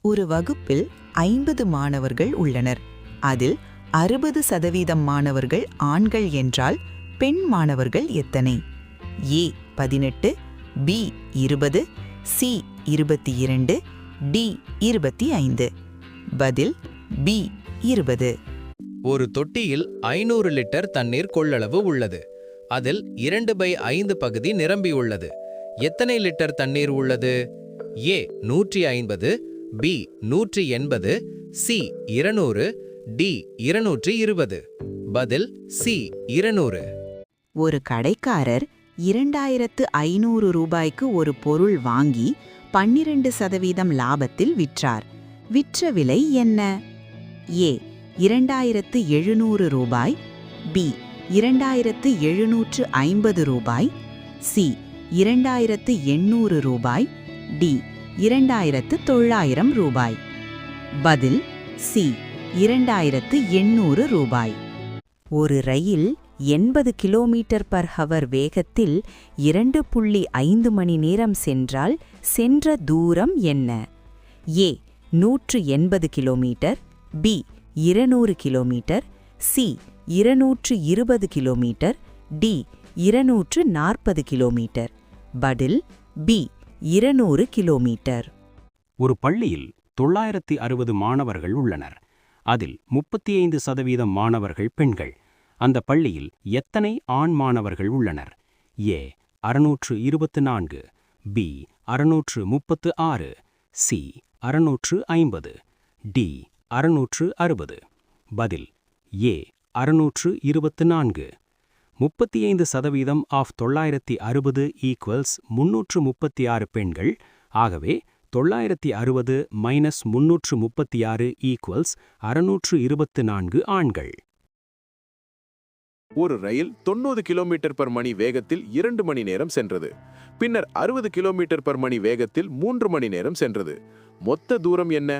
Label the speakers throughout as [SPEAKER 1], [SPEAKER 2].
[SPEAKER 1] ஒரு வகுப்பில் 50 மாணவர்கள் உள்ளனர். அதில் 60% மாணவர்கள் ஆண்கள் என்றால் பெண் மாணவர்கள் எத்தனை? ஏ 18, பி 20, சி 22, டி 25. பதில் பி 20.
[SPEAKER 2] ஒரு தொட்டியில் 500 லிட்டர் தண்ணீர் கொள்ளளவு உள்ளது. அதில் 2/5 பகுதி நிரம்பியுள்ளது. எத்தனை லிட்டர் தண்ணீர் உள்ளது? ஏ 150, பி 180, சி 200, டி 220. பதில் சி 200.
[SPEAKER 1] ஒரு கடைக்காரர் 2500 ரூபாய்க்கு ஒரு பொருள் வாங்கி 12% லாபத்தில் விற்றார். விற்ற விலை என்ன? ஏ 2700 ரூபாய், பி 2750 ரூபாய், சி 2800 ரூபாய், டி 2900 ரூபாய். பதில் சி 2800 ரூபாய். ஒரு ரயில் 80 km/h வேகத்தில் 2.5 மணி நேரம் சென்றால் சென்ற தூரம் என்ன? A 180 kilometre, B 200 kilometre, C 220 kilometre, D 240 kilometre. பதில் பி 200 கிலோமீட்டர்.
[SPEAKER 3] ஒரு பள்ளியில் 960 மாணவர்கள் உள்ளனர். அதில் 35% மாணவர்கள் பெண்கள். அந்த பள்ளியில் எத்தனை ஆண் மாணவர்கள் உள்ளனர்? ஏ 624, பி 636, சி 650, டி 660. பதில் ஏ 624. 35% ஆஃப் 960 ஈக்குவல்ஸ் 336 பெண்கள். ஆகவே 960 மைனஸ் 336 ஈக்குவல்ஸ் 624 ஆண்கள்.
[SPEAKER 4] ஒரு ரயில் 90 km/மணி வேகத்தில் 2 மணி நேரம் சென்றது. பின்னர் 60 km/மணி வேகத்தில் 3 மணி நேரம் சென்றது. மொத்த தூரம் என்ன?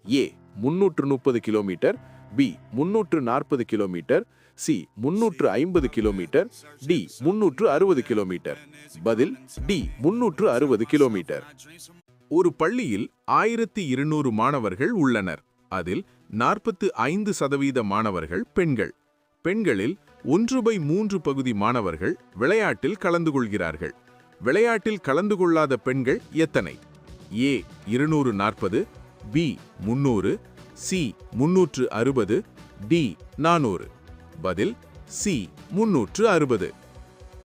[SPEAKER 4] A 330 kilometre, B 340 kilometre, C 350 kilometre, D 360 kilometre. பதில் டி 360 கிலோமீட்டர். ஒரு பள்ளியில் 1200 மாணவர்கள் உள்ளனர். அதில் 45% மாணவர்கள் பெண்கள். பெண்களில் 1/3 பகுதி மாணவர்கள் விளையாட்டில் கலந்து கொள்கிறார்கள். விளையாட்டில் கலந்து கொள்ளாத பெண்கள் எத்தனை? ஏ 240, பி 300, சி 360, டி 400. பதில் சி 360.